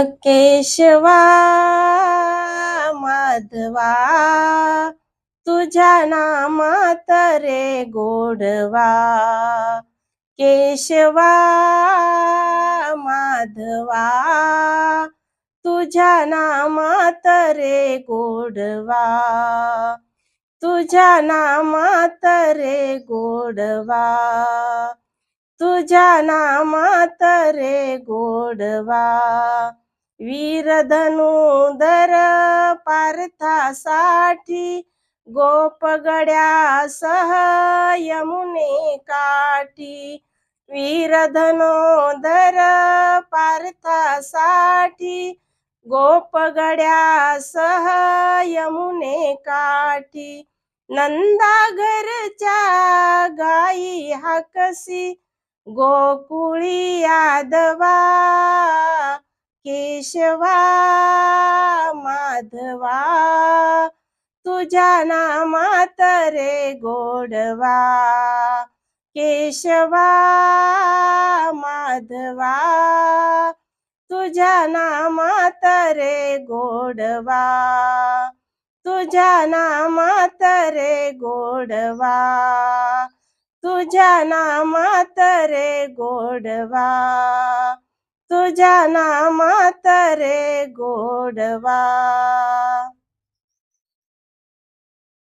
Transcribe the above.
केशवा माधवा तुझ्या नामात रे गोडवा. केशवा माधवा तुझ्या नामात रे गोडवा. तुझ्या नामात रे गोडवा. तुझ्या नामात रे गोडवा. वीर धनुधर पार्थासाठी गोपगड्यासह यमुने काठी. वीर धनुधर पार्थासाठी गोपगड्यासह यमुने काठी. नंदाघरच्या गाई हाकसी गोकुळी यादवा. केशवा माधवा तुझ्या नामात रे गोडवा. केशवा माधवा तुझ्या नामात रे गोडवा. तुझ्या नामात रे गोडवा. तुझ्या नामात रे गोडवा. तुझ्या नामात रे गोडवा.